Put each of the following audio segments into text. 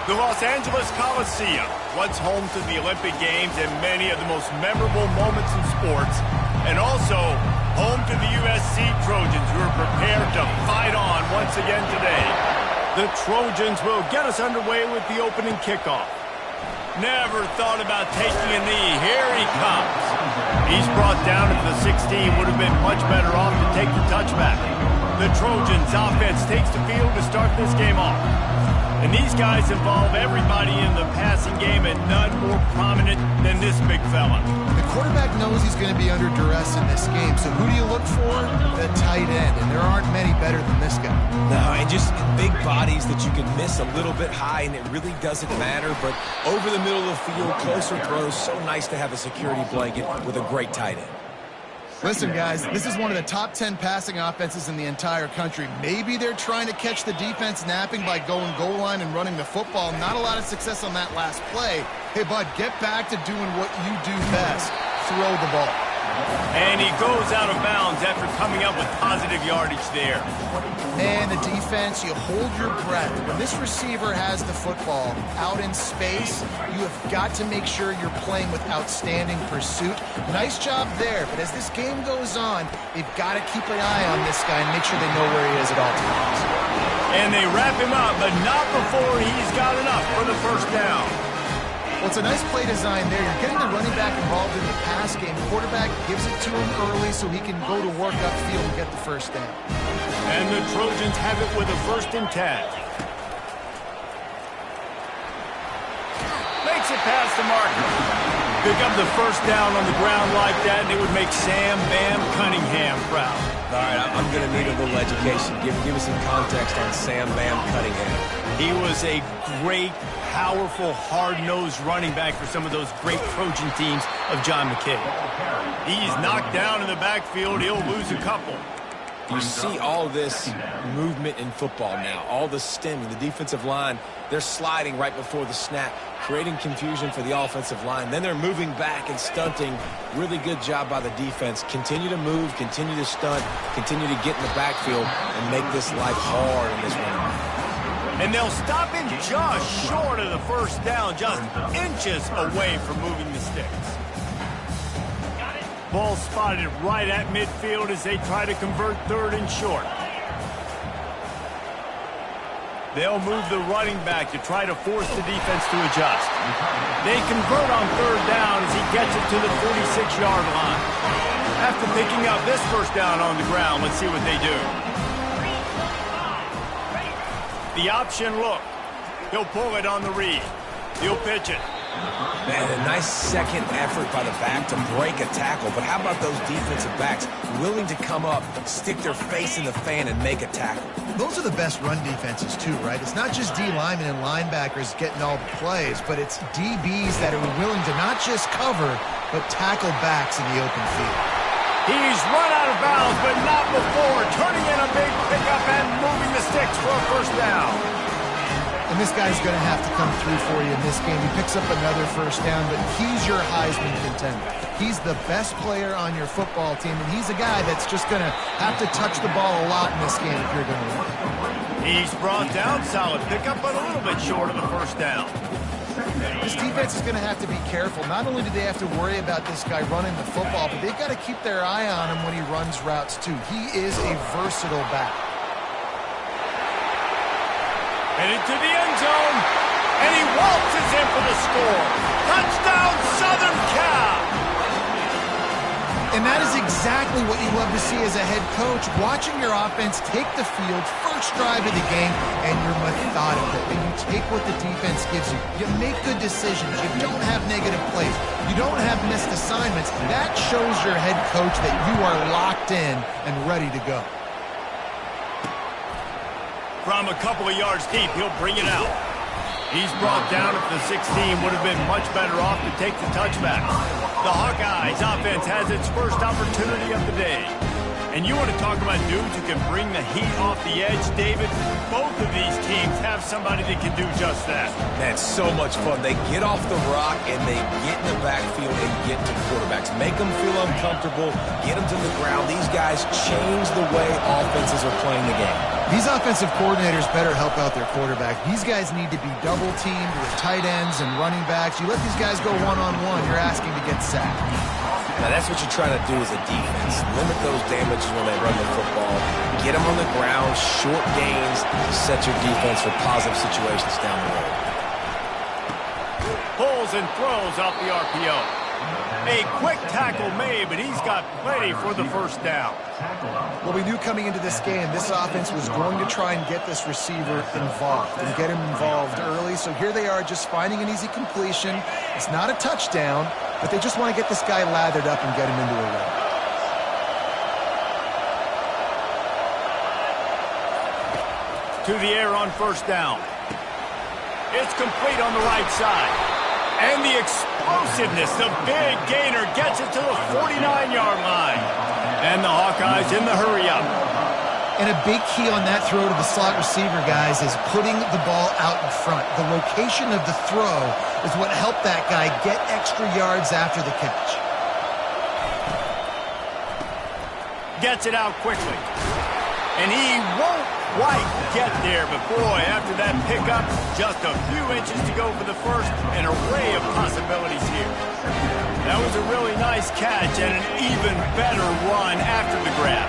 The Los Angeles Coliseum, once home to the Olympic Games and many of the most memorable moments in sports, and also home to the USC Trojans, who are prepared to fight on once again today. The Trojans will get us underway with the opening kickoff. Never thought about taking a knee. Here he comes. He's brought down at the 16. Would have been much better off to take the touchback. The Trojans offense takes the field to start this game off. And these guys involve everybody in the passing game, and none more prominent than this big fella. The quarterback knows he's going to be under duress in this game, so who do you look for? The tight end, and there aren't many better than this guy. No, and just big bodies that you can miss a little bit high, and it really doesn't matter, but over the middle of the field, closer throws, so nice to have a security blanket with a great tight end. Listen, guys, this is one of the top 10 passing offenses in the entire country. Maybe they're trying to catch the defense napping by going goal line and running the football. Not a lot of success on that last play. Hey, bud, get back to doing what you do best. Throw the ball. And he goes out of bounds after coming up with positive yardage there. And the defense, you hold your breath. When this receiver has the football out in space, you have got to make sure you're playing with outstanding pursuit. Nice job there, but as this game goes on, they've got to keep an eye on this guy and make sure they know where he is at all times. And they wrap him up, but not before he's got enough for the first down. Well, it's a nice play design there. You're getting the running back involved in the pass game. Quarterback gives it to him early so he can go to work upfield and get the first down. And the Trojans have it with a 1st and 10. Makes it past the marker. Pick up the first down on the ground like that, and it would make Sam Bam Cunningham proud. All right, I'm going to need a little education. Give me some context on Sam Bam Cunningham. He was a great, powerful, hard-nosed running back for some of those great Trojan teams of John McKay. He's knocked down in the backfield. He'll lose a couple. You see all this movement in football now, all the stemming, the defensive line, they're sliding right before the snap, creating confusion for the offensive line. Then they're moving back and stunting. Really good job by the defense. Continue to move, continue to stunt, continue to get in the backfield and make this life hard in this running. And they'll stop him just short of the first down, just inches away from moving the sticks. Ball spotted right at midfield as they try to convert 3rd and short. They'll move the running back to try to force the defense to adjust. They convert on 3rd down as he gets it to the 46-yard line. After picking up this first down on the ground, let's see what they do. The option look. He'll pull it on the read. He'll pitch it. Man, a nice second effort by the back to break a tackle. But how about those defensive backs willing to come up, stick their face in the fan, and make a tackle? Those are the best run defenses, too, right? It's not just D linemen and linebackers getting all the plays, but it's DBs that are willing to not just cover, but tackle backs in the open field. He's run out of bounds, but not before turning in a big pickup and moving the sticks for a first down. And this guy's going to have to come through for you in this game. He picks up another first down, but he's your Heisman contender. He's the best player on your football team, and he's a guy that's just going to have to touch the ball a lot in this game if you're going to win. He's brought down, solid pickup, but a little bit short of the first down. This defense is going to have to be careful. Not only do they have to worry about this guy running the football, but they've got to keep their eye on him when he runs routes, too. He is a versatile back. And into the end zone, and he waltzes in for the score. Touchdown, Southern Cal! And that is exactly what you love to see as a head coach, watching your offense take the field, first drive of the game, and you're methodical, and you take what the defense gives you. You make good decisions. You don't have negative plays. You don't have missed assignments. That shows your head coach that you are locked in and ready to go. From a couple of yards deep, he'll bring it out. He's brought down at the 16. Would have been much better off to take the touchback. The Hawkeyes offense has its first opportunity of the day. And you want to talk about dudes who can bring the heat off the edge, David? Both of these teams have somebody that can do just that. That's so much fun. They get off the rock and they get in the backfield and get to quarterbacks. Make them feel uncomfortable, get them to the ground. These guys change the way offenses are playing the game. These offensive coordinators better help out their quarterback. These guys need to be double-teamed with tight ends and running backs. You let these guys go one-on-one, you're asking to get sacked. Now, that's what you're trying to do as a defense. Limit those damages when they run the football. Get them on the ground, short gains, set your defense for positive situations down the road. Pulls and throws off the RPO. A quick tackle made, but he's got plenty for the first down. Well, we knew coming into this game, this offense was going to try and get this receiver involved and get him involved early. So here they are just finding an easy completion. It's not a touchdown, but they just want to get this guy lathered up and get him into a run. To the air on first down. It's complete on the right side. And the explosiveness, the big gainer gets it to the 49-yard line. And the Hawkeyes in the hurry-up. And a big key on that throw to the slot receiver, guys, is putting the ball out in front. The location of the throw is what helped that guy get extra yards after the catch. Gets it out quickly. And he won't quite get there, but boy, after that pickup, just a few inches to go for the first, an array of possibilities here. That was a really nice catch and an even better run after the grab.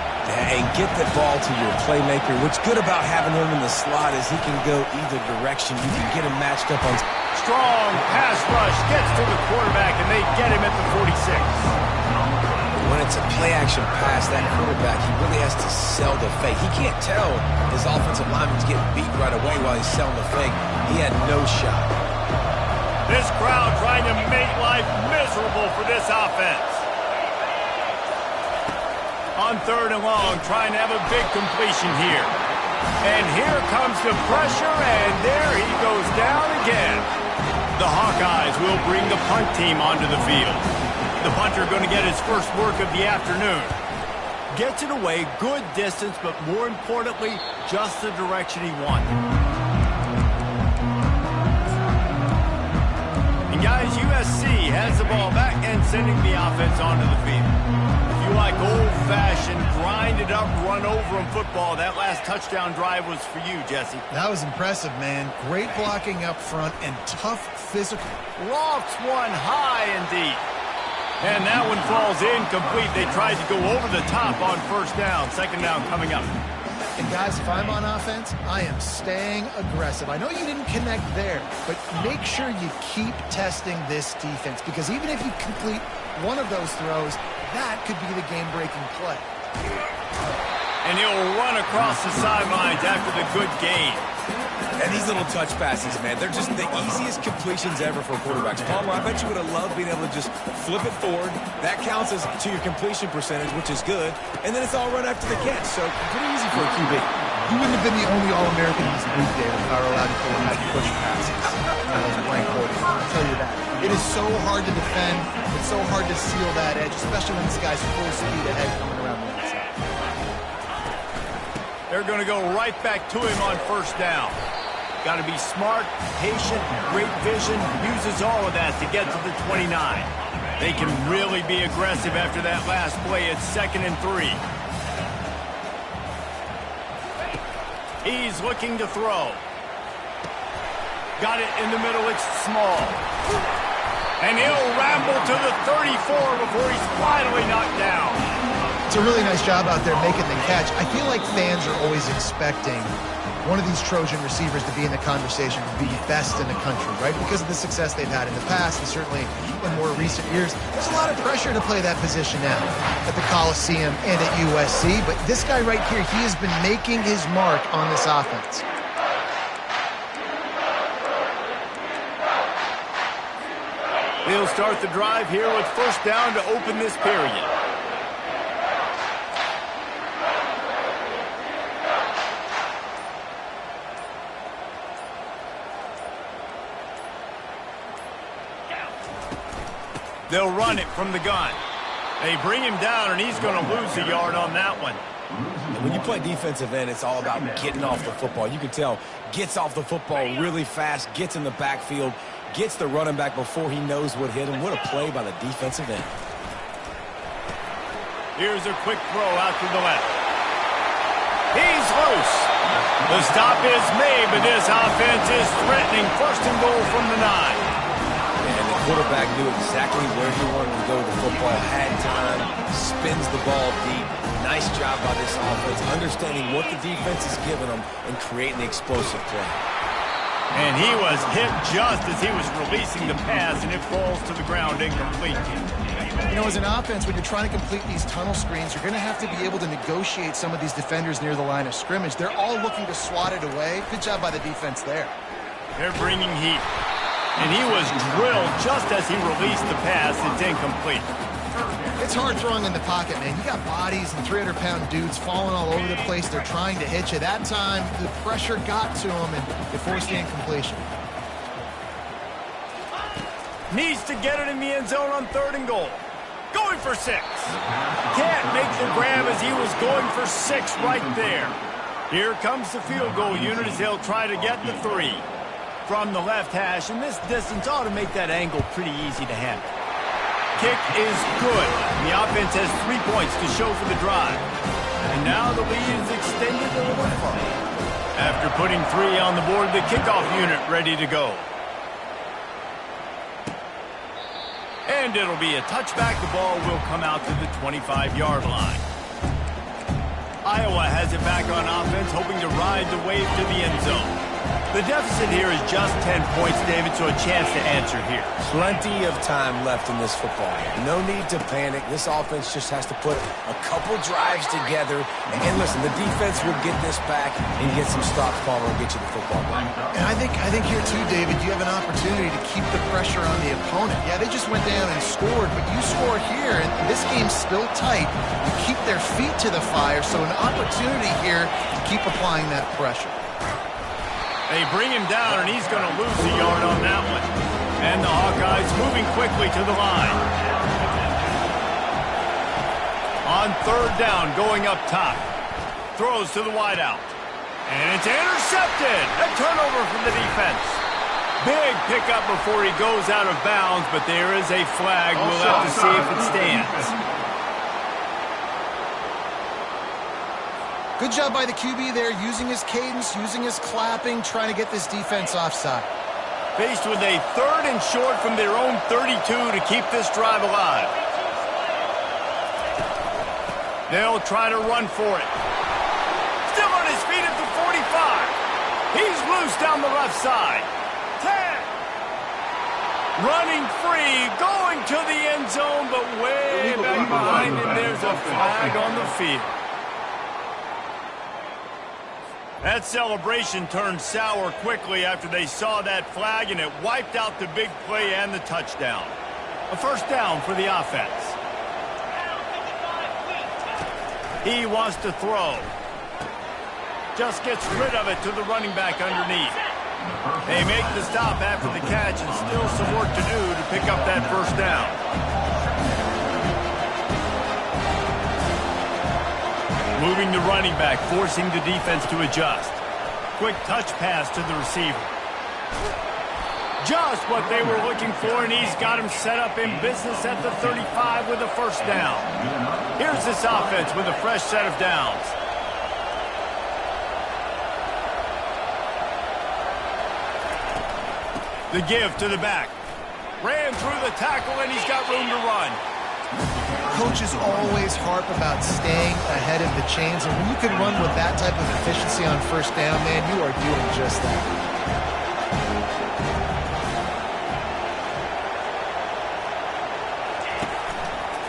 And get the ball to your playmaker. What's good about having him in the slot is he can go either direction. You can get him matched up on. Strong pass rush gets to the quarterback, and they get him at the 46. When it's a play-action pass, that quarterback, he really has to sell the fake. He can't tell his offensive lineman's getting beat right away while he's selling the fake. He had no shot. This crowd trying to make life miserable for this offense. On third and long, trying to have a big completion here. And here comes the pressure, and there he goes down again. The Hawkeyes will bring the punt team onto the field. The punter going to get his first work of the afternoon. Gets it away, good distance, but more importantly, just the direction he wanted. And guys, USC has the ball back and sending the offense onto the field. If you like old-fashioned, grind-it-up, run-over-'em football, that last touchdown drive was for you, Jesse. That was impressive, man. Great blocking up front and tough physical. Lofts one high indeed. And that one falls incomplete. They tried to go over the top on first down. Second down coming up. And guys, if I'm on offense, I am staying aggressive. I know you didn't connect there, but make sure you keep testing this defense, because even if you complete one of those throws, that could be the game-breaking play. And he'll run across the sidelines after the good gain. And these little touch passes, man, they're just the easiest completions ever for quarterbacks. Palmer, I bet you would have loved being able to just flip it forward. That counts as to your completion percentage, which is good. And then it's all run after the catch, so pretty easy for a QB. You wouldn't have been the only All-American in this league, David, if I were allowed to go and have push passes. I'll tell you that. It is so hard to defend. It's so hard to seal that edge, especially when this guy's full speed ahead coming around the outside. They're going to go right back to him on first down. Got to be smart, patient, great vision, uses all of that to get to the 29. They can really be aggressive after that last play. It's 2nd and 3. He's looking to throw. Got it in the middle, it's small. And he'll ramble to the 34 before he's finally knocked down. It's a really nice job out there making the catch. I feel like fans are always expecting one of these Trojan receivers to be in the conversation to be best in the country, right? Because of the success they've had in the past and certainly in more recent years. There's a lot of pressure to play that position now at the Coliseum and at USC. But this guy right here, he has been making his mark on this offense. They'll start the drive here with first down to open this period. They'll run it from the gun. They bring him down, and he's going to lose a yard on that one. And when you play defensive end, it's all about getting off the football. You can tell, gets off the football really fast, gets in the backfield, gets the running back before he knows what hit him. What a play by the defensive end. Here's a quick throw out to the left. He's loose. The stop is made, but this offense is threatening. First and goal from the 9. And the quarterback knew exactly where he wanted to go with the football, had time, spins the ball deep. Nice job by this offense, understanding what the defense is giving them and creating the explosive play. And he was hit just as he was releasing the pass, and it falls to the ground incomplete. You know, as an offense, when you're trying to complete these tunnel screens, you're going to have to be able to negotiate some of these defenders near the line of scrimmage. They're all looking to swat it away. Good job by the defense there. They're bringing heat. And he was drilled just as he released the pass. It's incomplete. It's hard throwing in the pocket, man. You got bodies and 300-pound dudes falling all over the place. They're trying to hit you. That time, the pressure got to him, and it forced the incompletion. Needs to get it in the end zone on 3rd and goal. Going for 6. Can't make the grab as he was going for 6 right there. Here comes the field goal unit as they'll try to get the 3. From the left hash, and this distance ought to make that angle pretty easy to handle. Kick is good. The offense has 3 points to show for the drive. And now the lead is extended a little further. After putting 3 on the board, the kickoff unit ready to go. And it'll be a touchback. The ball will come out to the 25-yard line. Iowa has it back on offense, hoping to ride the wave to the end zone. The deficit here is just 10 points, David, so a chance to answer here. Plenty of time left in this football game. No need to panic. This offense just has to put a couple drives together. And listen, the defense will get this back and get some stops, Palmer, and get you the football back. And I think here too, David, you have an opportunity to keep the pressure on the opponent. Yeah, they just went down and scored, but you score here, and this game's still tight. You keep their feet to the fire, so an opportunity here to keep applying that pressure. They bring him down, and he's going to lose a yard on that one. And the Hawkeyes moving quickly to the line. On 3rd down, going up top. Throws to the wideout. And it's intercepted. A turnover from the defense. Big pickup before he goes out of bounds, but there is a flag. We'll have to see if it stands. Good job by the QB there, using his cadence, using his clapping, trying to get this defense offside. Faced with a 3rd and short from their own 32 to keep this drive alive. They'll try to run for it. Still on his feet at the 45. He's loose down the left side. 10. Running free, going to the end zone, but way back behind him, there's a flag on the field. That celebration turned sour quickly after they saw that flag, and it wiped out the big play and the touchdown. A 1st down for the offense. He wants to throw. Just gets rid of it to the running back underneath. They make the stop after the catch, and still some work to do to pick up that 1st down. Moving the running back, forcing the defense to adjust. Quick touch pass to the receiver. Just what they were looking for, and he's got him set up in business at the 35 with a 1st down. Here's this offense with a fresh set of downs. The give to the back. Ran through the tackle, and he's got room to run. Coaches always harp about staying ahead of the chains, and when you can run with that type of efficiency on 1st down, man, you are doing just that.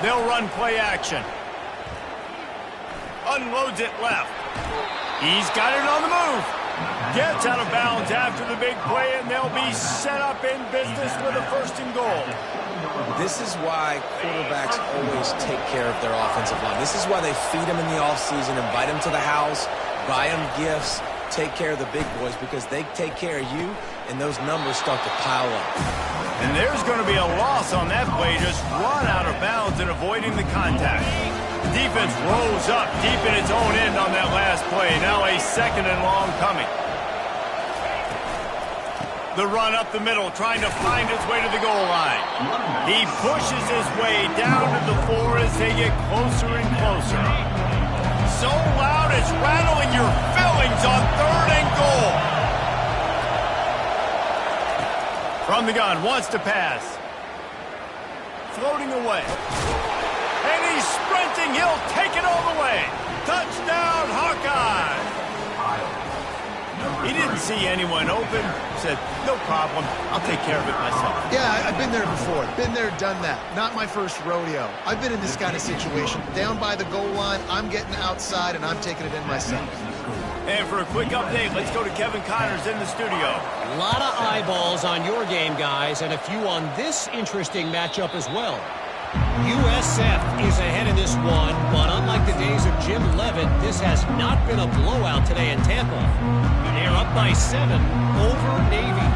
They'll run play action. Unloads it left. He's got it on the move. Gets out of bounds after the big play, and they'll be set up in business with a 1st and goal. This is why quarterbacks always take care of their offensive line. This is why they feed them in the offseason, invite them to the house, buy them gifts, take care of the big boys, because they take care of you, and those numbers start to pile up. And there's going to be a loss on that play, just run out of bounds and avoiding the contact. The defense rose up deep in its own end on that last play. Now a 2nd and long coming. The run up the middle, trying to find his way to the goal line. He pushes his way down to the 4 as they get closer and closer. so loud it's rattling your fillings on 3rd and goal. From the gun, wants to pass. Floating away. And he's sprinting. He'll take it all the way. Touchdown, Hawkeye. He didn't see anyone open. Said, no problem. I'll take care of it myself. Yeah, I've been there before. Been there, done that. Not my first rodeo. I've been in this kind of situation. Down by the goal line, I'm getting outside, and I'm taking it in myself. And for a quick update, let's go to Kevin Connors in the studio. A lot of eyeballs on your game, guys, and a few on this interesting matchup as well. USF is ahead in this one, but unlike the days of Jim Leavitt, this has not been a blowout today in Tampa. They're up by 7 over Navy.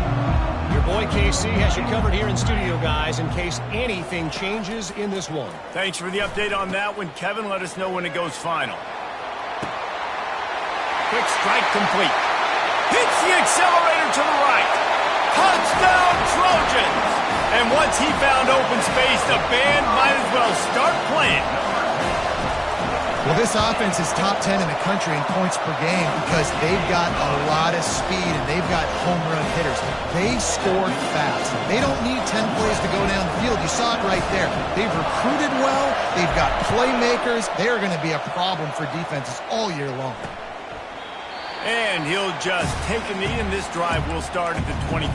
Your boy KC has you covered here in studio, guys, in case anything changes in this one. Thanks for the update on that one, Kevin. Let us know when it goes final. Quick strike complete. Hits the accelerator to the right. Touchdown, Trojans! And once he found open space, the band might as well start playing. Well, this offense is top 10 in the country in points per game because they've got a lot of speed and they've got home run hitters. They score fast. They don't need 10 plays to go down the field. You saw it right there. They've recruited well. They've got playmakers. They are going to be a problem for defenses all year long. And he'll just take a knee, and this drive will start at the 25.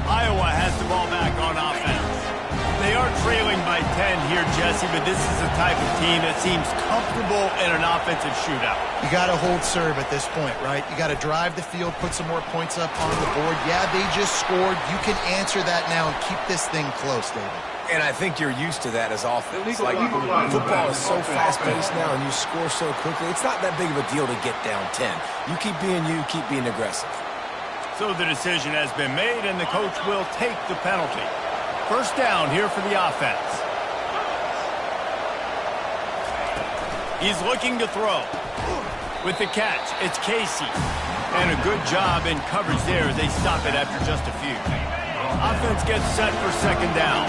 Iowa has the ball back on offense. They are trailing by 10 here, Jesse, but this is the type of team that seems comfortable in an offensive shootout. You got to hold serve at this point, right? You got to drive the field, put some more points up on the board. Yeah, they just scored. You can answer that now and keep this thing close, David. And I think you're used to that as offense. Like, football is so fast-paced now, and you score so quickly. It's not that big of a deal to get down 10. You keep being aggressive. So the decision has been made, and the coach will take the penalty. First down here for the offense. He's looking to throw. With the catch, it's Casey. And a good job in coverage there as they stop it after just a few. Offense gets set for second down.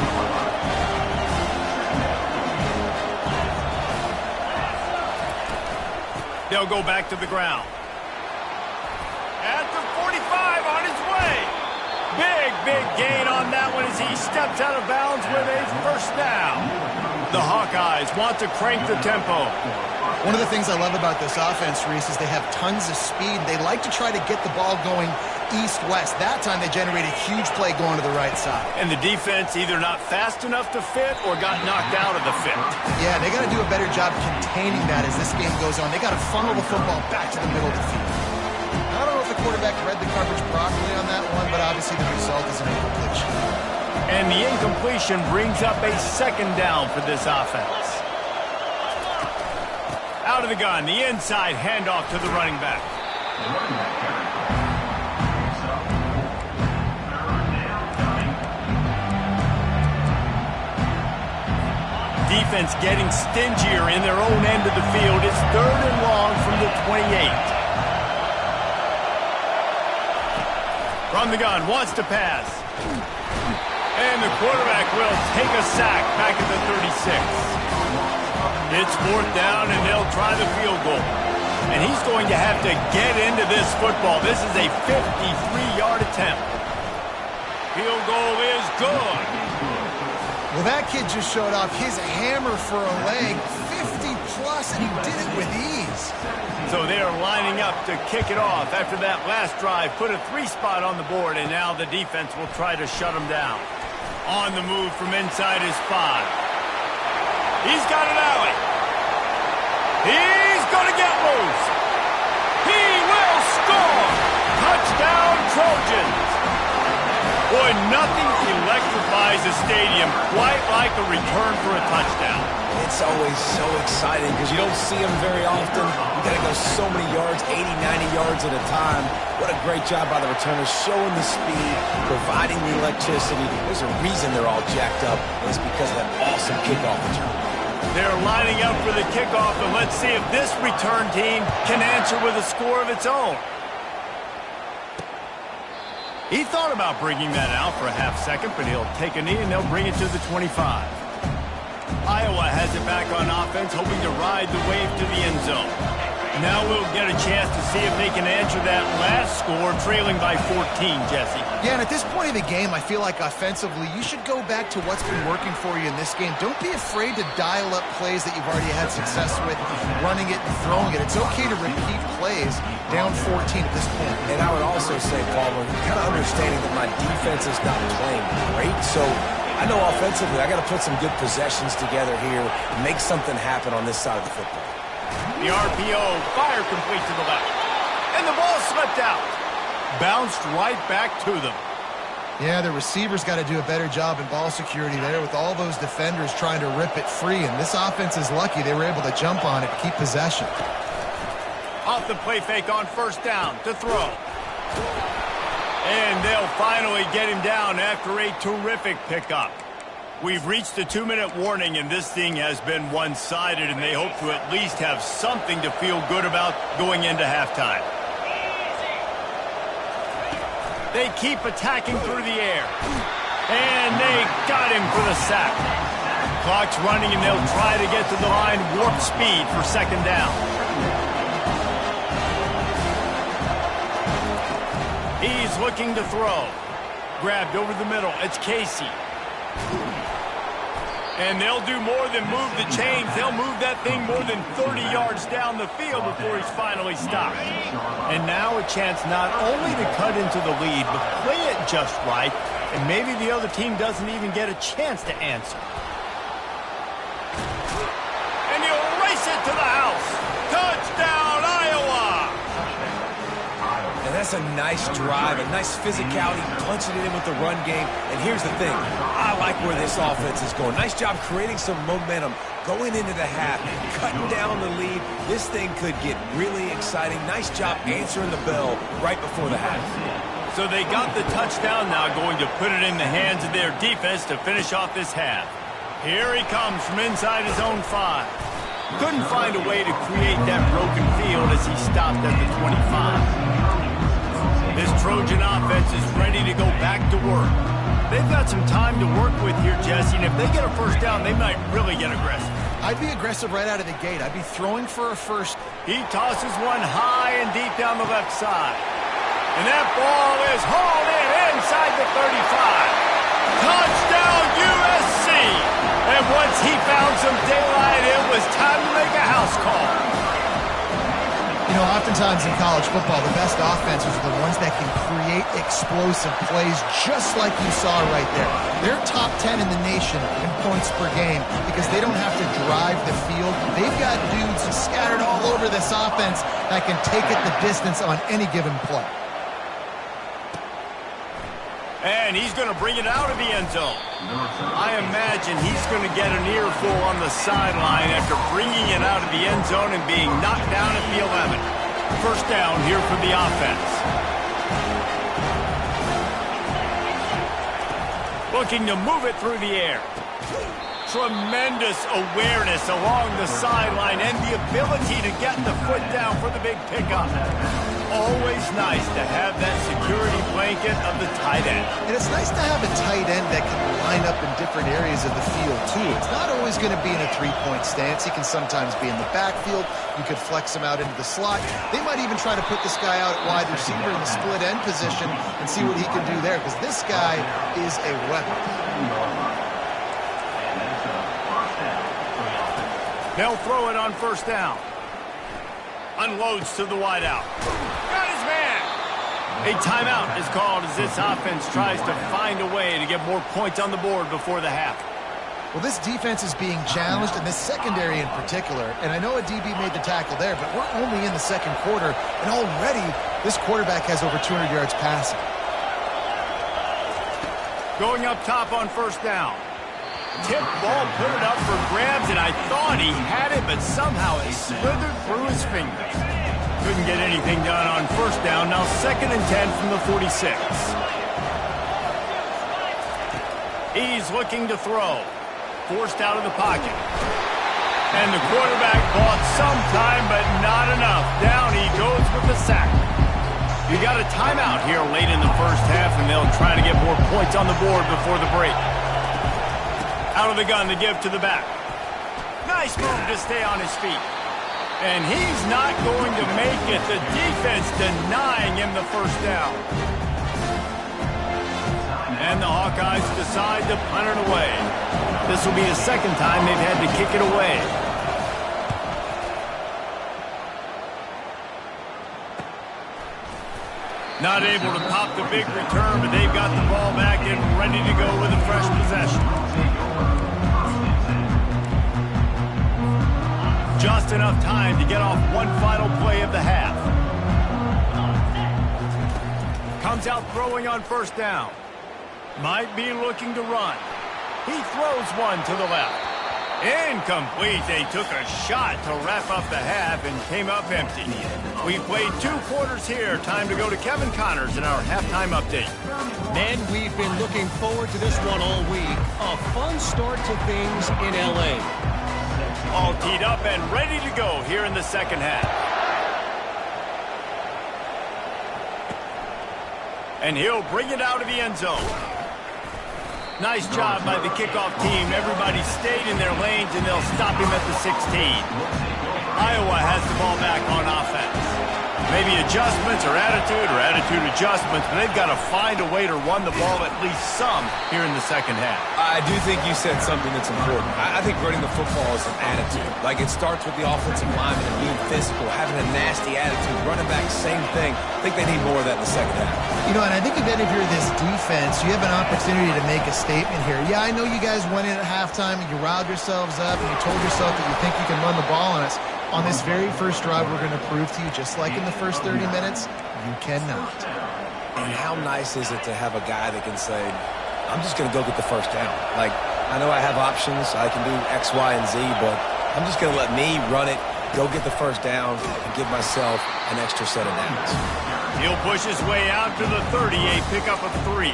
They'll go back to the ground. At the 45 on his way. Big gain on that one as he steps out of bounds with a first down. The Hawkeyes want to crank the tempo. One of the things I love about this offense, Reese, is they have tons of speed. They like to try to get the ball going east-west. That time they generated a huge play going to the right side. And the defense either not fast enough to fit or got knocked out of the fit. Yeah, they got to do a better job containing that as this game goes on. They got to funnel the football back to the middle of the field. I don't know if the quarterback read the coverage properly on that one, but obviously the result is an incompletion. And the incompletion brings up a second down for this offense. Out of the gun, the inside handoff to the running back. Defense getting stingier in their own end of the field. It's 3rd and long from the 28. From the gun, wants to pass. And the quarterback will take a sack back at the 36. It's 4th down, and they'll try the field goal. And he's going to have to get into this football. This is a 53-yard attempt. Field goal is good. Well, that kid just showed off his hammer for a leg, 50-plus, and he did it with ease. So they are lining up to kick it off after that last drive. Put a 3 spot on the board, and now the defense will try to shut them down. On the move from inside his 5. He's got an alley. He's going to get loose. He will score. Touchdown, Trojans. Boy, nothing electrifies a stadium quite like a return for a touchdown. It's always so exciting because you don't see them very often. You got to go so many yards, 80, 90 yards at a time. What a great job by the returners, showing the speed, providing the electricity. There's a reason they're all jacked up. It's because of that awesome kickoff return. They're lining up for the kickoff, and let's see if this return team can answer with a score of its own. He thought about bringing that out for a half second, but he'll take a knee, and they'll bring it to the 25. Iowa has it back on offense, hoping to ride the wave to the end zone. Now we'll get a chance to see if they can answer that last score, trailing by 14, Jesse. Yeah, and at this point of the game, I feel like offensively, you should go back to what's been working for you in this game. Don't be afraid to dial up plays that you've already had success with, running it and throwing it. It's okay to repeat plays down 14 at this point. And I would also say, Paul, kind of understanding that my defense is not playing great, so I know offensively I got to put some good possessions together here and make something happen on this side of the football. The RPO, fire complete to the left. And the ball slipped out. Bounced right back to them. Yeah, the receivers got to do a better job in ball security there with all those defenders trying to rip it free. And this offense is lucky they were able to jump on it to keep possession. Off the play fake on first down to throw. And they'll finally get him down after a terrific pickup. We've reached the 2-minute warning, and this thing has been one-sided, and they hope to at least have something to feel good about going into halftime. They keep attacking through the air. And they got him for the sack. Clock's running, and they'll try to get to the line warp speed for second down. He's looking to throw. Grabbed over the middle. It's Casey. And they'll do more than move the chains. They'll move that thing more than 30 yards down the field before he's finally stopped. And now a chance not only to cut into the lead, but play it just right, and maybe the other team doesn't even get a chance to answer. And he'll race it to the house. Touchdown, Iowa! And that's a nice drive, a nice physicality, punching it in with the run game. And here's the thing, I like where this offense is going. Nice job creating some momentum, going into the half, cutting down the lead. This thing could get really exciting. Nice job answering the bell right before the half. So they got the touchdown now, going to put it in the hands of their defense to finish off this half. Here he comes from inside his own 5. Couldn't find a way to create that broken field as he stopped at the 25. This Trojan offense is ready to go back to work. They've got some time to work with here, Jesse, and if they get a first down, they might really get aggressive. I'd be aggressive right out of the gate. I'd be throwing for a first. He tosses one high and deep down the left side. And that ball is hauled in inside the 35. Touchdown, USC! And once he found some daylight, it was time to make a house call. You know, oftentimes in college football, the best offenses are the ones that can create explosive plays just like you saw right there. They're top 10 in the nation in points per game because they don't have to drive the field. They've got dudes scattered all over this offense that can take it the distance on any given play. And he's going to bring it out of the end zone. I imagine he's going to get an earful on the sideline after bringing it out of the end zone and being knocked down at the 11. First down here for the offense. Looking to move it through the air. Tremendous awareness along the sideline and the ability to get the foot down for the big pickup. Always nice to have that security blanket of the tight end. And it's nice to have a tight end that can line up in different areas of the field, too. It's not always going to be in a three-point stance. He can sometimes be in the backfield. You could flex him out into the slot. They might even try to put this guy out at wide receiver in the split end position and see what he can do there, because this guy is a weapon. They'll throw it on first down. Unloads to the wideout. Got his man. A timeout is called as this offense tries to find a way to get more points on the board before the half. Well, this defense is being challenged, and this secondary in particular. And I know a DB made the tackle there, but we're only in the second quarter, and already this quarterback has over 200 yards passing. Going up top on first down. Tip ball, put it up for grabs, and I thought he had it, but somehow it slithered through his fingers. Couldn't get anything done on first down. Now 2nd and 10 from the 46. He's looking to throw. Forced out of the pocket. And the quarterback bought some time, but not enough. Down he goes with the sack. You got a timeout here late in the first half, and they'll try to get more points on the board before the break. Out of the gun to give to the back. Nice move to stay on his feet. And he's not going to make it. The defense denying him the first down. And the Hawkeyes decide to punt it away. This will be the second time they've had to kick it away. Not able to pop the big return, but they've got the ball back and ready to go with a fresh possession. Just enough time to get off one final play of the half. Comes out throwing on first down. Might be looking to run. He throws one to the left. Incomplete. They took a shot to wrap up the half and came up empty. We've played 2 quarters here. Time to go to Kevin Connors in our halftime update. Men, we've been looking forward to this one all week. A fun start to things in L.A. All teed up and ready to go here in the second half. And he'll bring it out of the end zone. Nice job by the kickoff team. Everybody stayed in their lanes, and they'll stop him at the 16. Iowa has the ball back on offense. Maybe adjustments or attitude adjustments, but they've got to find a way to run the ball at least some here in the second half. I do think you said something that's important. I think running the football is an attitude. Like, it starts with the offensive lineman and being physical, having a nasty attitude. Running back, same thing. I think they need more of that in the second half. You know, and I think even if you're this defense, you have an opportunity to make a statement here. Yeah, I know you guys went in at halftime and you riled yourselves up and you told yourself that you think you can run the ball on us. On this very first drive, we're going to prove to you, just like in the first 30 minutes, you cannot. And how nice is it to have a guy that can say, I'm just going to go get the first down. Like, I know I have options. I can do X, Y, and Z, but I'm just going to let me run it, go get the first down, and give myself an extra set of downs. He'll push his way out to the 30, a pickup of 3.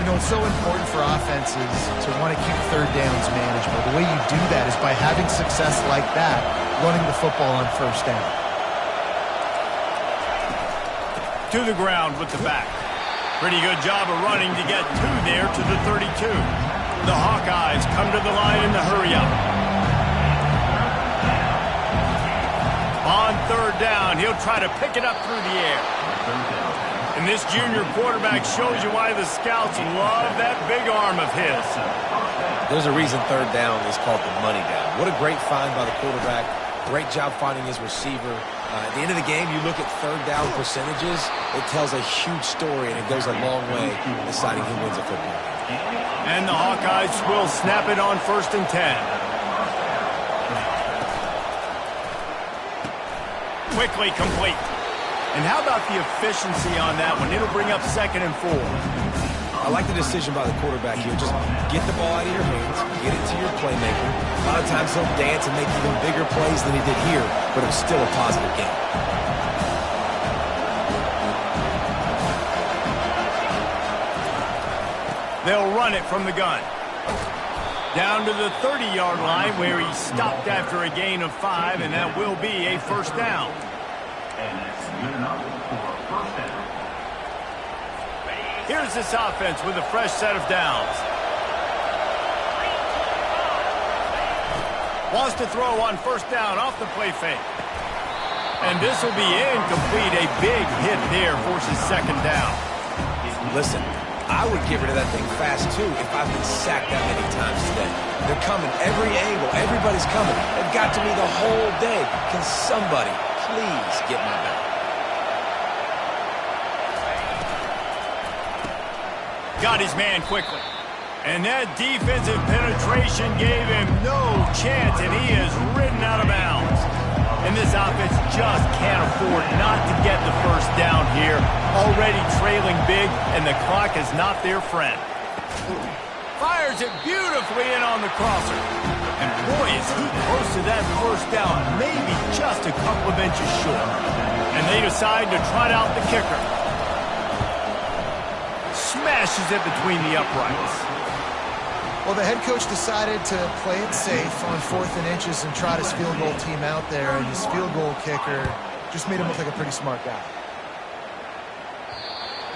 You know, it's so important for offenses to want to keep third downs manageable. The way you do that is by having success like that, running the football on first down. To the ground with the back. Pretty good job of running to get 2 there to the 32. The Hawkeyes come to the line in the hurry-up. On third down, he'll try to pick it up through the air. And this junior quarterback shows you why the scouts love that big arm of his. There's a reason third down is called the money down. What a great find by the quarterback. Great job finding his receiver. At the end of the game, you look at third down percentages, it tells a huge story, and it goes a long way in deciding who wins a football game. And the Hawkeyes will snap it on 1st and 10. Quickly complete. And how about the efficiency on that one? It'll bring up 2nd and 4. I like the decision by the quarterback here. Just get the ball out of your hands, get it to your playmaker. A lot of times he'll dance and make even bigger plays than he did here, but it was still a positive game. They'll run it from the gun. Down to the 30-yard line where he stopped after a gain of 5, and that will be a first down. Here's this offense with a fresh set of downs. Wants to throw on first down off the play fake. And this will be incomplete. A big hit there forces 2nd down. Listen, I would get rid of that thing fast, too, if I've been sacked that many times today. They're coming every angle. Everybody's coming. They've got to me the whole day. Can somebody please get my back? Got his man quickly. And that defensive penetration gave him no chance, and he is ridden out of bounds. And this offense just can't afford not to get the first down here. Already trailing big, and the clock is not their friend. Fires it beautifully in on the crosser. And boy, is he close to that first down, maybe just a couple of inches short. And they decide to trot out the kicker. Smashes it between the uprights. Well, the head coach decided to play it safe on 4th and inches and trot his field goal team out there, and his field goal kicker just made him look like a pretty smart guy.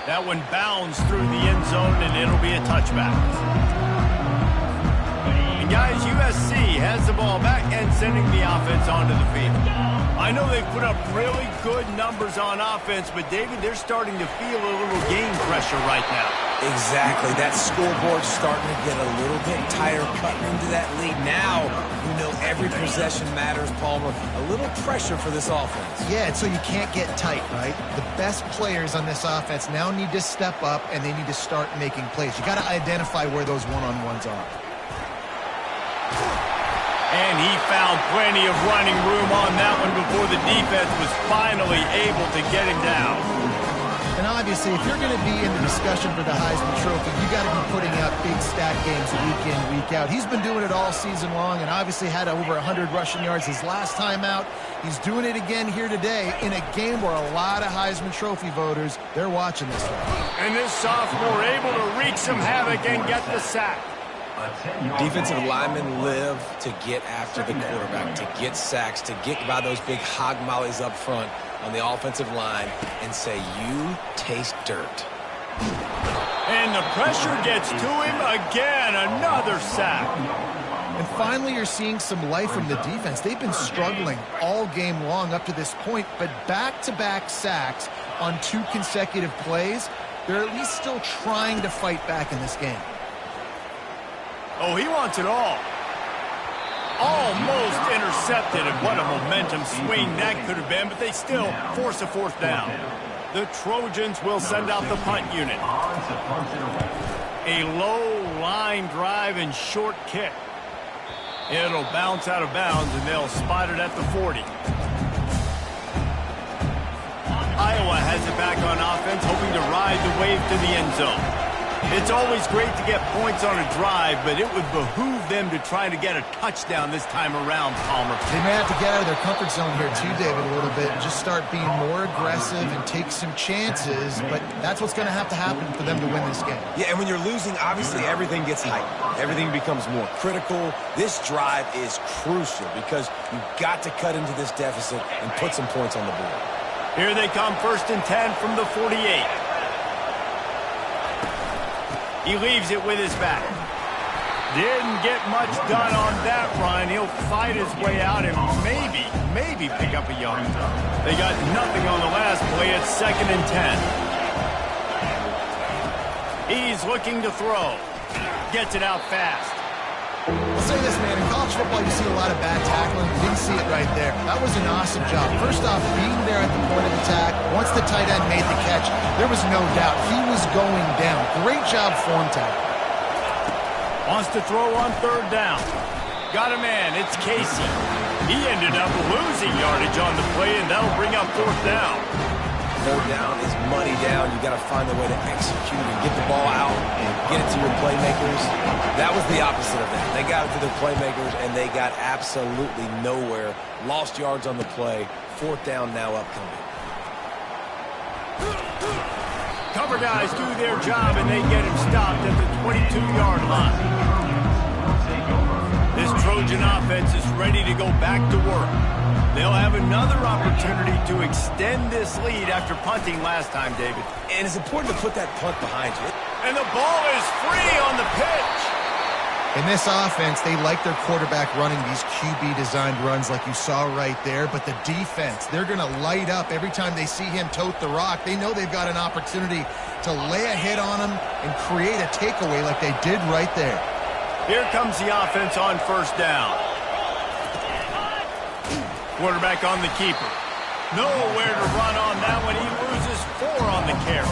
That one bounds through the end zone, and it'll be a touchback. And guys, USC has the ball back and sending the offense onto the field. I know they've put up really good numbers on offense, but David, they're starting to feel a little game pressure right now. Exactly. That scoreboard's starting to get a little bit tighter, cutting into that lead. Now, you know every possession matters, Palmer. A little pressure for this offense. Yeah, so you can't get tight, right? The best players on this offense now need to step up, and they need to start making plays. You got to identify where those one-on-ones are. And he found plenty of running room on that one before the defense was finally able to get him down. And obviously, if you're going to be in the discussion for the Heisman Trophy, you got to be putting out big stat games week in, week out. He's been doing it all season long and obviously had over 100 rushing yards his last time out. He's doing it again here today in a game where a lot of Heisman Trophy voters, they're watching this one. And this sophomore able to wreak some havoc and get the sack. Defensive linemen live to get after the quarterback, to get sacks, to get by those big hog mollies up front on the offensive line and say, you taste dirt. And the pressure gets to him again, another sack. And finally, you're seeing some life from the defense. They've been struggling all game long up to this point, but back-to-back sacks on 2 consecutive plays, they're at least still trying to fight back in this game. Oh, he wants it all. Almost intercepted, and what a momentum swing that could have been, but they still force a 4th down. The Trojans will send out the punt unit. A low line drive and short kick. It'll bounce out of bounds, and they'll spot it at the 40. Iowa has it back on offense, hoping to ride the wave to the end zone. It's always great to get points on a drive, but it would behoove them to try to get a touchdown this time around, Palmer. They may have to get out of their comfort zone here too, David, a little bit, and just start being more aggressive and take some chances, but that's what's going to happen for them to win this game. Yeah, and when you're losing, obviously everything gets heightened. Everything becomes more critical. This drive is crucial because you've got to cut into this deficit and put some points on the board. Here they come, 1st and 10 from the 48. He leaves it with his back. Didn't get much done on that run. He'll fight his way out and maybe pick up a yard. They got nothing on the last play. It's 2nd and 10. He's looking to throw. Gets it out fast. I'll say this, man. In college football, you see a lot of bad tackling. You didn't see it right there. That was an awesome job. First off, being there at the point of attack. Once the tight end made the catch, there was no doubt he was going down. Great job form tackle. Wants to throw on 3rd down. Got a man. It's Casey. He ended up losing yardage on the play, and that'll bring up 4th down. 4th down is money down. You got to find a way to execute and get the ball out and get it to your playmakers. That was the opposite of that. They got it to their playmakers, and they got absolutely nowhere. Lost yards on the play. 4th down now upcoming. Cover guys do their job, and they get him stopped at the 22-yard line. This Trojan offense is ready to go back to work. They'll have another opportunity to extend this lead after punting last time, David. And it's important to put that punt behind you. And the ball is free on the pitch. In this offense, they like their quarterback running these QB-designed runs like you saw right there, but the defense, they're going to light up every time they see him tote the rock. They know they've got an opportunity to lay a hit on him and create a takeaway like they did right there. Here comes the offense on 1st down. Quarterback on the keeper. Nowhere to run on that one. He loses 4 on the carry.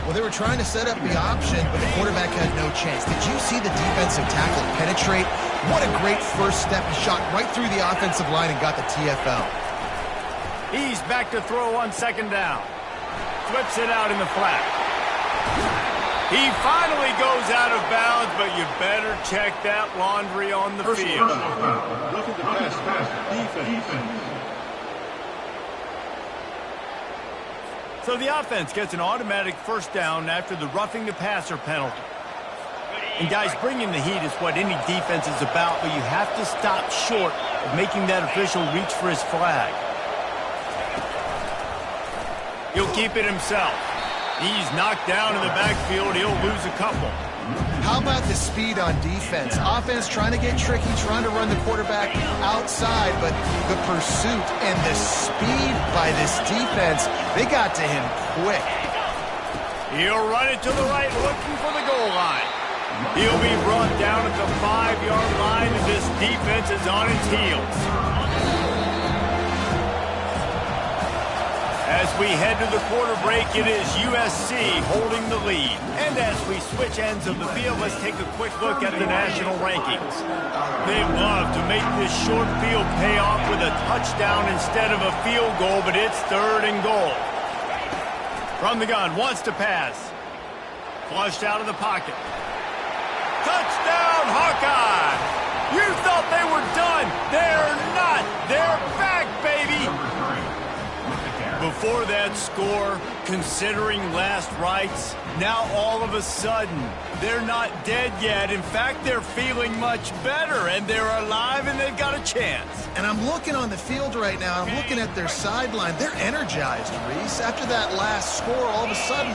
Well, they were trying to set up the option, but the quarterback had no chance. Did you see the defensive tackle penetrate? What a great first step. He shot right through the offensive line and got the TFL. He's back to throw on 2nd down. Flips it out in the flat. He finally goes out of bounds, but you better check that laundry on the field. Look at the pass. Defense. So the offense gets an automatic 1st down after the roughing the passer penalty. And guys, bringing the heat is what any defense is about, but you have to stop short of making that official reach for his flag. He'll keep it himself. He's knocked down in the backfield. He'll lose a couple. How about the speed on defense? Offense trying to get tricky, trying to run the quarterback outside, but the pursuit and the speed by this defense, they got to him quick. He'll run it to the right, looking for the goal line. He'll be brought down at the 5-yard line, and this defense is on its heels. As we head to the quarter break, it is USC holding the lead. And as we switch ends of the field, let's take a quick look at the national rankings. They love to make this short field pay off with a touchdown instead of a field goal, but it's 3rd and goal. From the gun, wants to pass. Flushed out of the pocket. Touchdown, Hawkeye! You thought they were done. They're not. They're back, baby. Before that score, considering last rites, now all of a sudden, they're not dead yet. In fact, they're feeling much better, and they're alive, and they've got a chance. And I'm looking on the field right now. I'm looking at their sideline. They're energized, Reese. After that last score, all of a sudden,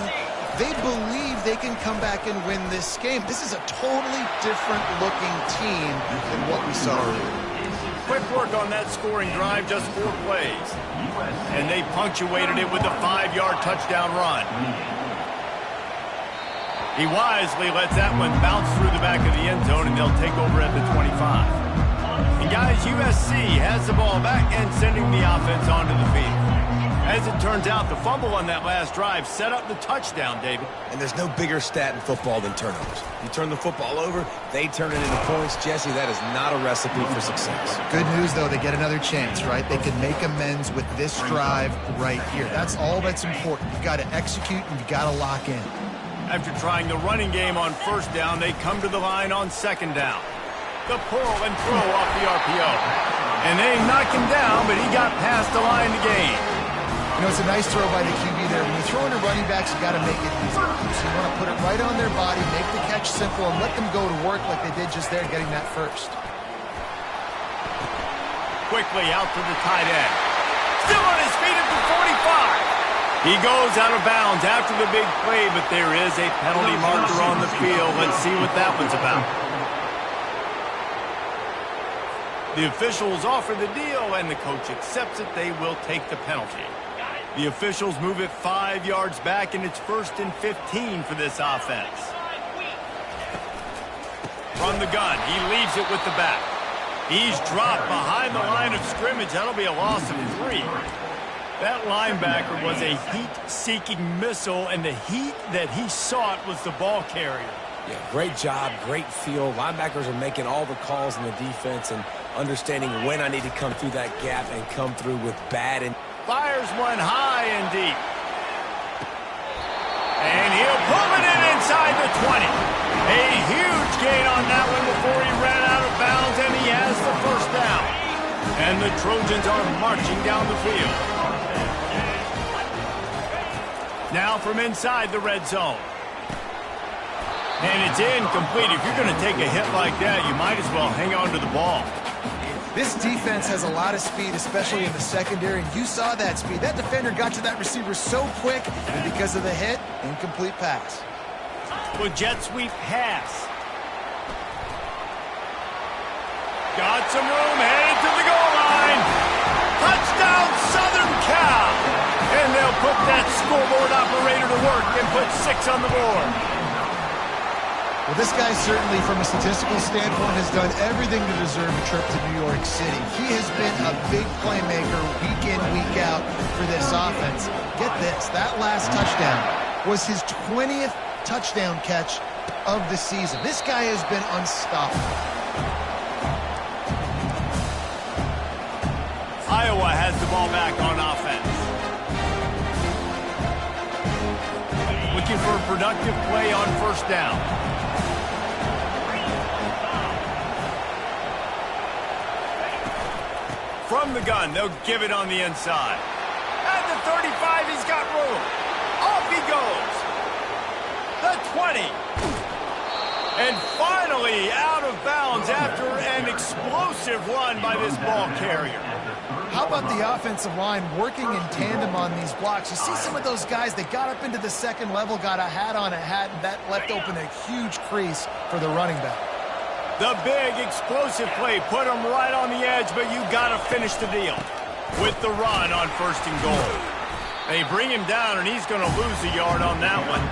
they believe they can come back and win this game. This is a totally different-looking team than what we saw earlier. Quick work on that scoring drive, just 4 plays. And they punctuated it with a 5-yard touchdown run. He wisely lets that one bounce through the back of the end zone, and they'll take over at the 25. And guys, USC has the ball back and sending the offense onto the field. As it turns out, the fumble on that last drive set up the touchdown, David. And there's no bigger stat in football than turnovers. You turn the football over, they turn it into points. Jesse, that is not a recipe for success. Good news, though, they get another chance, right? They can make amends with this drive right here. That's all that's important. You've got to execute, and you've got to lock in. After trying the running game on 1st down, they come to the line on 2nd down. The pull and throw off the RPO. And they knocked him down, but he got past the line to gain. You know, it's a nice throw by the QB there. When you throw into running backs, you got to make it easy. So you want to put it right on their body, make the catch simple, and let them go to work like they did just there, getting that first. Quickly out to the tight end. Still on his feet at the 45. He goes out of bounds after the big play, but there is a penalty marker on the field. Let's see what that one's about. The officials offer the deal, and the coach accepts it. They will take the penalty. The officials move it 5 yards back, and it's 1st and 15 for this offense. From the gun, he leaves it with the back. He's dropped behind the line of scrimmage. That'll be a loss of 3. That linebacker was a heat-seeking missile, and the heat that he sought was the ball carrier. Yeah, great job, great feel. Linebackers are making all the calls in the defense and understanding when I need to come through that gap and come through with bad and fires one high and deep. And he'll pull it in inside the 20. A huge gain on that one before he ran out of bounds, and he has the 1st down. And the Trojans are marching down the field. Now from inside the red zone. And it's incomplete. If you're going to take a hit like that, you might as well hang on to the ball. This defense has a lot of speed, especially in the secondary, and you saw that speed. That defender got to that receiver so quick, and because of the hit, incomplete pass. With jet sweep pass. Got some room, headed to the goal line. Touchdown, Southern Cal. And they'll put that scoreboard operator to work and put 6 on the board. Well, this guy certainly, from a statistical standpoint, has done everything to deserve a trip to New York City. He has been a big playmaker week in, week out for this offense. Get this, that last touchdown was his 20th touchdown catch of the season. This guy has been unstoppable. Iowa has the ball back on offense. Looking for a productive play on 1st down. From the gun, they'll give it on the inside. At the 35, he's got room. Off he goes. The 20. And finally out of bounds after an explosive run by this ball carrier. How about the offensive line working in tandem on these blocks? You see some of those guys, they got up into the second level, got a hat on a hat, and that left open a huge crease for the running back. The big explosive play put him right on the edge, but you got to finish the deal with the run on 1st and goal. They bring him down, and he's going to lose a yard on that one.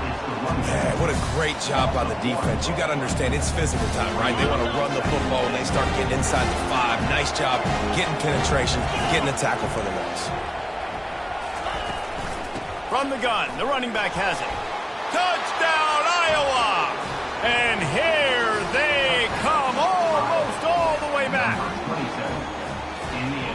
Yeah, what a great job by the defense. You got to understand, it's physical time, right? They want to run the football, and they start getting inside the 5. Nice job getting penetration, getting the tackle for the loss. From the gun, the running back has it. Touchdown, Iowa! And here they come, almost all the way back.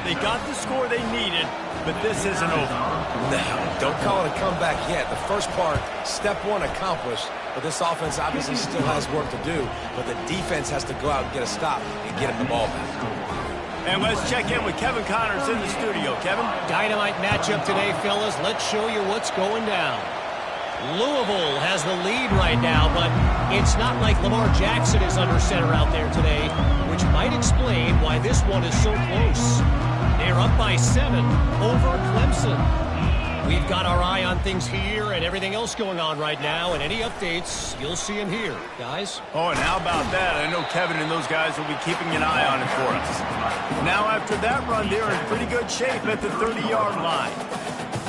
They got the score they needed, but this isn't over. No, don't call it a comeback yet. The first part, step 1 accomplished, but this offense obviously still has work to do, but the defense has to go out and get a stop and get him the ball back. And let's check in with Kevin Connors in the studio. Kevin? Dynamite matchup today, fellas. Let's show you what's going down. Louisville has the lead right now, but it's not like Lamar Jackson is under center out there today, which might explain why this one is so close. They're up by 7 over Clemson. We've got our eye on things here and everything else going on right now, and any updates, you'll see them here, guys. Oh, and how about that? I know Kevin and those guys will be keeping an eye on it for us. Now, after that run, they're in pretty good shape at the 30-yard line.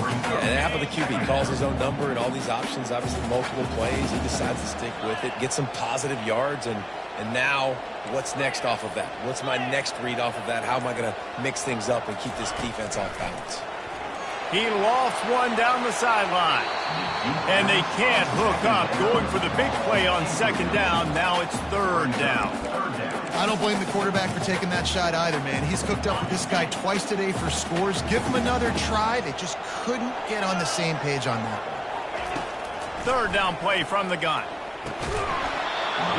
Yeah, and half of the QB calls his own number and all these options, obviously multiple plays. He decides to stick with it, get some positive yards, and now what's next off of that? What's my next read off of that? How am I going to mix things up and keep this defense off balance? He lofts one down the sideline. And they can't hook up, going for the big play on 2nd down. Now it's 3rd down. I don't blame the quarterback for taking that shot either, man. He's cooked up with this guy twice today for scores. Give him another try. They just couldn't get on the same page on that one. 3rd down play from the gun.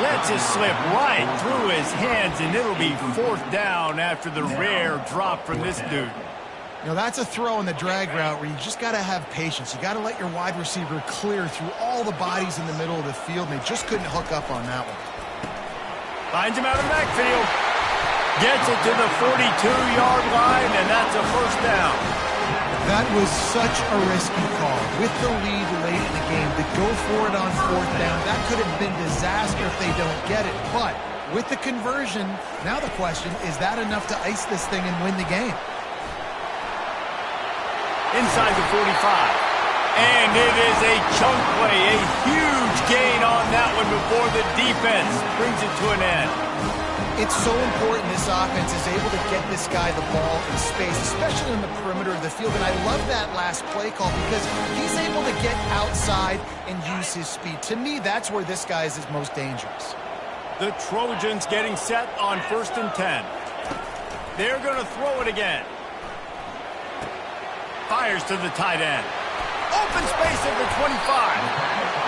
Lets it slip right through his hands, and it'll be 4th down after the rare drop from this dude. You know, that's a throw in the drag route where you just got to have patience. You got to let your wide receiver clear through all the bodies in the middle of the field, and they just couldn't hook up on that one. Finds him out of the backfield. Gets it to the 42-yard line, and that's a 1st down. That was such a risky call. With the lead late in the game, to go for it on 4th down, that could have been disaster if they don't get it. But with the conversion, now the question, is that enough to ice this thing and win the game? Inside the 45. And it is a chunk play, a huge gain on that one before the defense brings it to an end. It's so important this offense is able to get this guy the ball in space, especially in the perimeter of the field. And I love that last play call because he's able to get outside and use his speed. To me, that's where this guy is his most dangerous. The Trojans getting set on 1st and 10. They're going to throw it again. Fires to the tight end. Open space at the 25.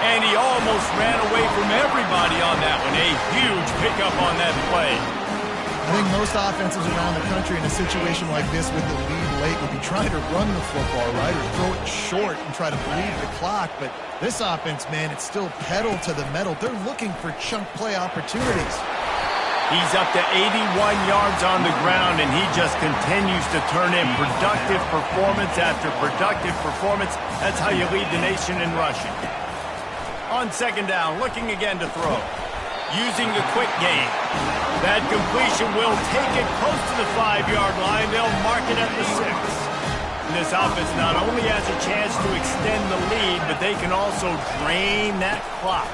And he almost ran away from everybody on that one. A huge pickup on that play. I think most offenses around the country in a situation like this with the lead late would be trying to run the football, right, or throw it short and try to bleed the clock. But this offense, man, it's still pedal to the metal. They're looking for chunk play opportunities. He's up to 81 yards on the ground, and he just continues to turn in productive performance after productive performance. That's how you lead the nation in rushing. On 2nd down, looking again to throw. Using the quick game. That completion will take it close to the 5-yard line. They'll mark it at the 6. And this offense not only has a chance to extend the lead, but they can also drain that clock.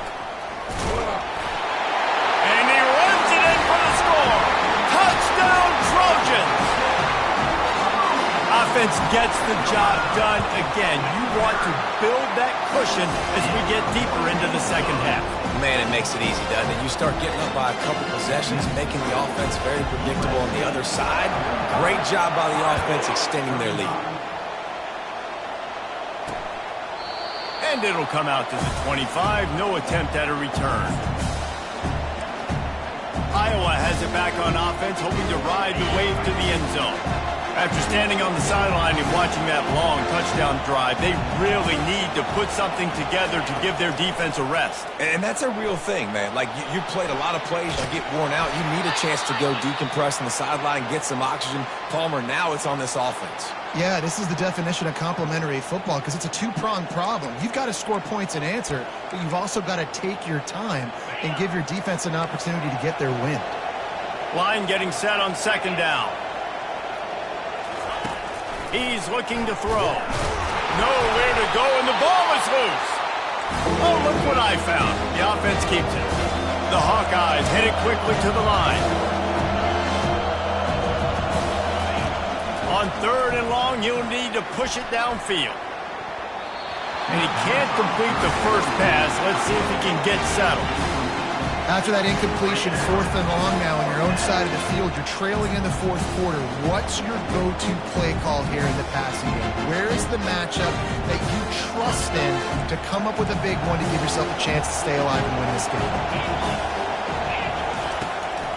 And he runs it in for the score. Touchdown, Trojans! Offense gets the job done again. You want to build that cushion as we get deeper into the 2nd half. Man, it makes it easy, doesn't it? You start getting up by a couple possessions, making the offense very predictable on the other side. Great job by the offense extending their lead. And it'll come out to the 25. No attempt at a return. Iowa has it back on offense, hoping to ride the wave to the end zone. After standing on the sideline and watching that long touchdown drive, they really need to put something together to give their defense a rest. And that's a real thing, man. Like, you played a lot of plays, you get worn out. You need a chance to go decompress on the sideline, get some oxygen. Palmer, now it's on this offense. Yeah, this is the definition of complementary football because it's a two-pronged problem. You've got to score points and answer, but you've also got to take your time and give your defense an opportunity to get their win. Line getting set on second down. He's looking to throw. Nowhere to go, and the ball is loose. Oh, look what I found. The offense keeps it. The Hawkeyes hit it quickly to the line. On third and long, he'll need to push it downfield. And he can't complete the first pass. Let's see if he can get settled. After that incompletion, fourth and long now on your own side of the field, you're trailing in the fourth quarter. What's your go-to play call here in the passing game? Where is the matchup that you trust in to come up with a big one to give yourself a chance to stay alive and win this game?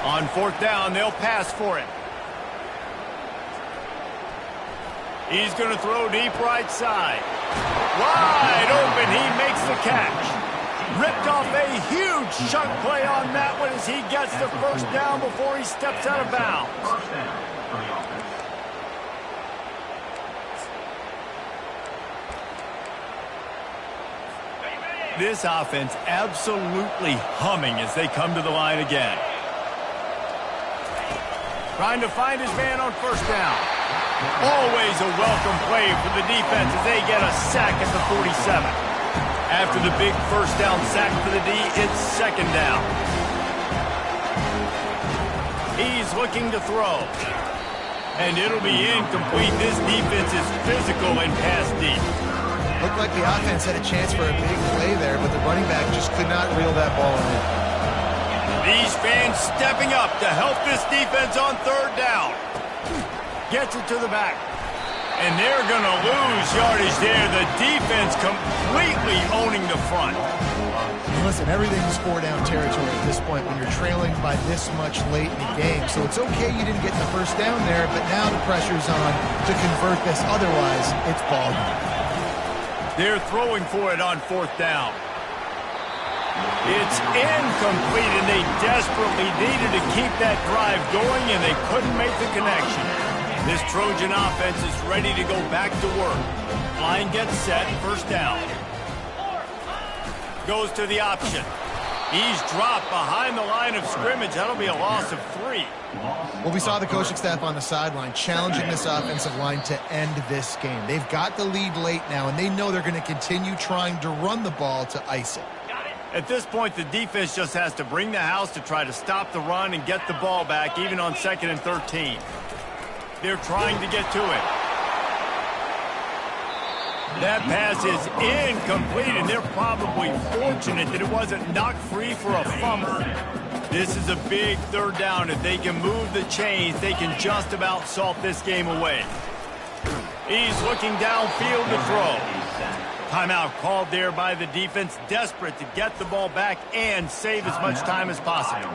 On fourth down, they'll pass for it. He's going to throw deep right side. Wide open, he makes the catch. Ripped off a huge chunk play on that one as he gets the first down before he steps out of bounds. This offense absolutely humming as they come to the line again. Trying to find his man on first down. Always a welcome play for the defense as they get a sack at the 47. After the big first down sack for the D, it's second down. He's looking to throw. And it'll be incomplete. This defense is physical and pass deep. Looked like the offense had a chance for a big play there, but the running back just could not reel that ball in. These fans stepping up to help this defense on third down. Gets it to the back. And they're going to lose yardage there. The defense completely owning the front. Listen, everything's four-down territory at this point when you're trailing by this much late in the game. So it's okay you didn't get the first down there, but now the pressure's on to convert this. Otherwise, it's ball game. They're throwing for it on fourth down. It's incomplete, and they desperately needed to keep that drive going, and they couldn't make the connection. This Trojan offense is ready to go back to work. Line gets set, first down. Goes to the option. He's dropped behind the line of scrimmage. That'll be a loss of 3. Well, we saw the coaching staff on the sideline challenging this offensive line to end this game. They've got the lead late now, and they know they're going to continue trying to run the ball to ice it. At this point, the defense just has to bring the house to try to stop the run and get the ball back, even on 2nd and 13. They're trying to get to it. That pass is incomplete, and they're probably fortunate that it wasn't knocked free for a fumble. This is a big third down. If they can move the chains, they can just about salt this game away. He's looking downfield to throw. Timeout called there by the defense, desperate to get the ball back and save as much time as possible.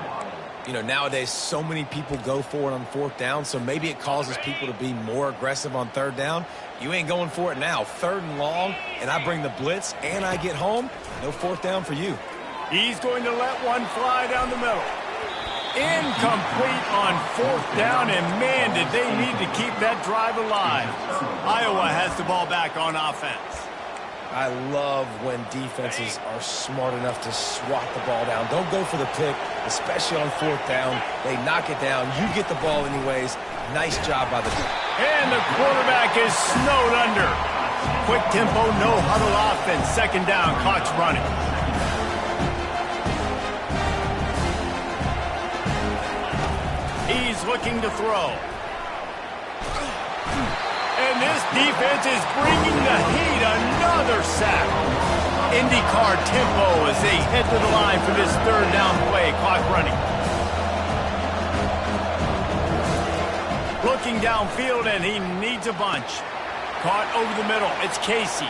You know, nowadays so many people go for it on fourth down, so maybe it causes people to be more aggressive on third down. You ain't going for it now. Third and long, and I bring the blitz, and I get home. No fourth down for you. He's going to let one fly down the middle. Incomplete on fourth down, and man, did they need to keep that drive alive. Iowa has the ball back on offense. I love when defenses are smart enough to swat the ball down. Don't go for the pick, especially on fourth down. They knock it down. You get the ball anyways. Nice job by the defense. And the quarterback is snowed under. Quick tempo, no huddle offense. Second down, clock's running. He's looking to throw. And this defense is bringing the heat. Another sack. IndyCar tempo as they head to the line for this third down play. Clock running. Looking downfield, and he needs a bunch. Caught over the middle. It's Casey.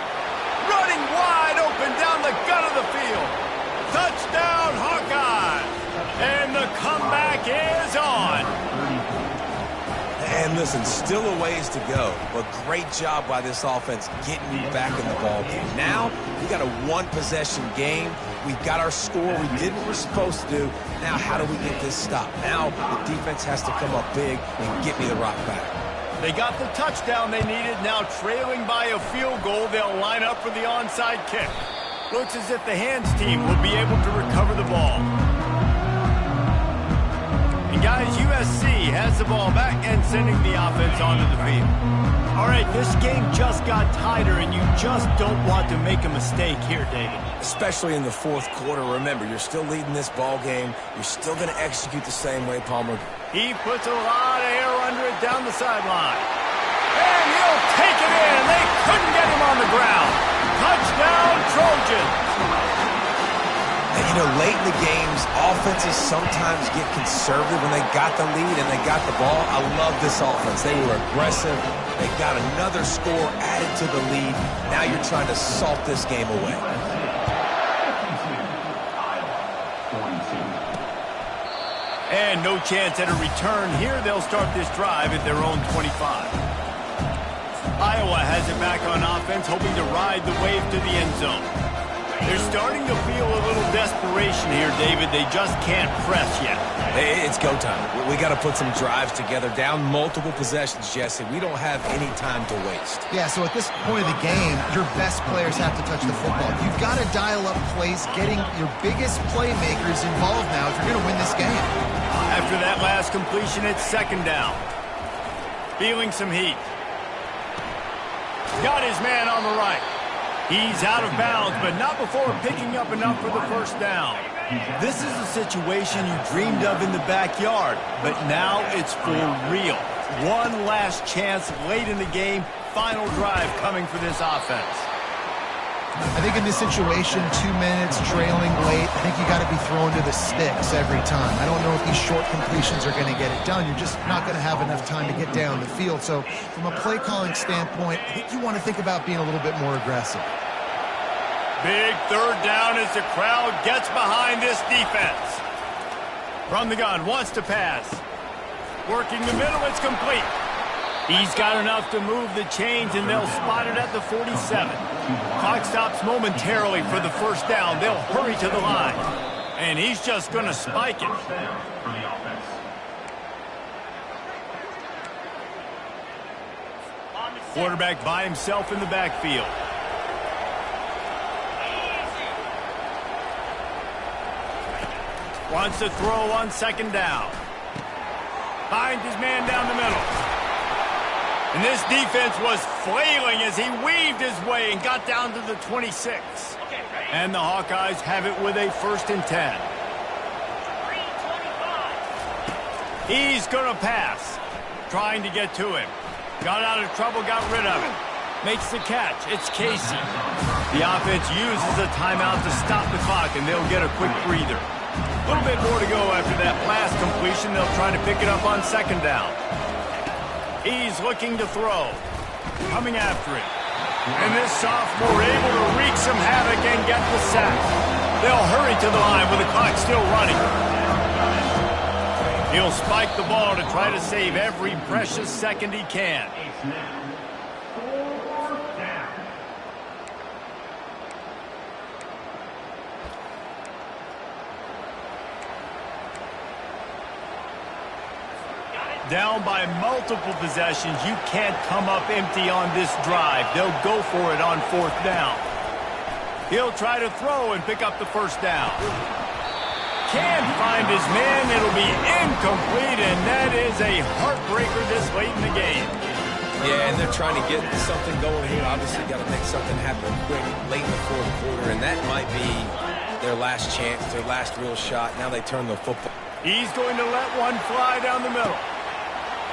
Running wide open down the gut of the field. Touchdown, Hawkeyes. And the comeback is on. And listen, still a ways to go, but great job by this offense getting you back in the ball game. Now, we got a one-possession game. We've got our score. We did what we're supposed to do. Now, how do we get this stopped? Now, the defense has to come up big and get me the rock back. They got the touchdown they needed. Now trailing by a field goal, they'll line up for the onside kick. Looks as if the hands team will be able to recover the ball. And guys, USC has the ball back and sending the offense onto the field. All right, this game just got tighter, and you just don't want to make a mistake here, David. Especially in the fourth quarter. Remember, you're still leading this ball game. You're still going to execute the same way, Palmer. He puts a lot of air under it down the sideline. And he'll take it in. They couldn't get him on the ground. Touchdown, Trojans. And, you know, late in the games, offenses sometimes get conservative when they got the lead and they got the ball. I love this offense. They were aggressive. They got another score added to the lead. Now you're trying to salt this game away. And no chance at a return here. They'll start this drive at their own 25. Iowa has it back on offense, hoping to ride the wave to the end zone. They're starting to feel a little desperation here, David. They just can't press yet. It's go time. We got to put some drives together. Down multiple possessions, Jesse. We don't have any time to waste. Yeah, so at this point of the game, your best players have to touch the football. You've got to dial up plays, getting your biggest playmakers involved now if you're going to win this game. After that last completion, it's second down. Feeling some heat. Got his man on the right. He's out of bounds, but not before picking up enough for the first down. This is a situation you dreamed of in the backyard, but now it's for real. One last chance late in the game. Final drive coming for this offense. I think in this situation, 2 minutes, trailing late, I think you got to be thrown to the sticks every time. I don't know if these short completions are going to get it done. You're just not going to have enough time to get down the field. So from a play calling standpoint, I think you want to think about being a little bit more aggressive. Big third down as the crowd gets behind this defense. From the gun, wants to pass. Working the middle, it's complete. He's got enough to move the chains, and they'll spot it at the 47. Clock stops momentarily for the first down. They'll hurry to the line. And he's just going to spike it. Quarterback by himself in the backfield. Wants to throw on second down. Finds his man down the middle. And this defense was flailing as he weaved his way and got down to the 26. And the Hawkeyes have it with a 1st and 10. He's going to pass. Trying to get to him. Got out of trouble, got rid of it. Makes the catch. It's Casey. The offense uses a timeout to stop the clock, and they'll get a quick breather. A little bit more to go after that last completion. They'll try to pick it up on second down. He's looking to throw. Coming after it. And this sophomore able to wreak some havoc and get the sack. They'll hurry to the line with the clock still running. He'll spike the ball to try to save every precious second he can. Down by multiple possessions, you can't come up empty on this drive. They'll go for it on 4th down. He'll try to throw and pick up the first down. Can't find his man. It'll be incomplete, and that is a heartbreaker this late in the game. Yeah, and they're trying to get something going here. Obviously, got to make something happen quick late in the fourth quarter, and that might be their last chance, their last real shot. Now they turn the football. He's going to let one fly down the middle.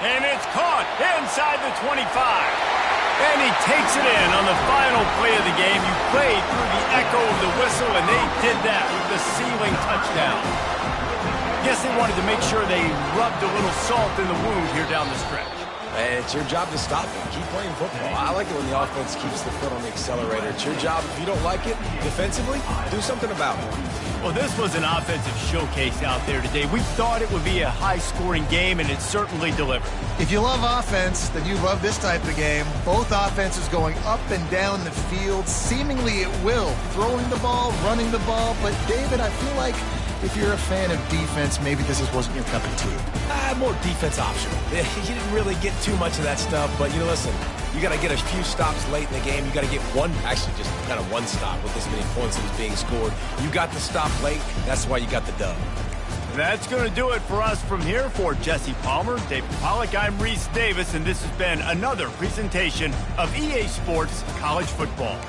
And it's caught inside the 25. And he takes it in on the final play of the game. You played through the echo of the whistle, and they did that with the sealing touchdown. Guess they wanted to make sure they rubbed a little salt in the wound here down the stretch. And it's your job to stop it. Keep playing football. I like it when the offense keeps the foot on the accelerator. It's your job. If you don't like it defensively, do something about it. Well, this was an offensive showcase out there today. We thought it would be a high-scoring game, and it certainly delivered. If you love offense, then you love this type of game. Both offenses going up and down the field, seemingly at will, throwing the ball, running the ball. But, David, I feel like if you're a fan of defense, maybe this wasn't your cup of tea. More defense optional. You didn't really get too much of that stuff, but, listen, you got to get a few stops late in the game. You got to get actually just kind of one stop with this many points that was being scored. You got the stop late. That's why you got the dub. That's going to do it for us from here. For Jesse Palmer, David Pollack, I'm Reese Davis, and this has been another presentation of EA Sports College Football.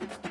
it.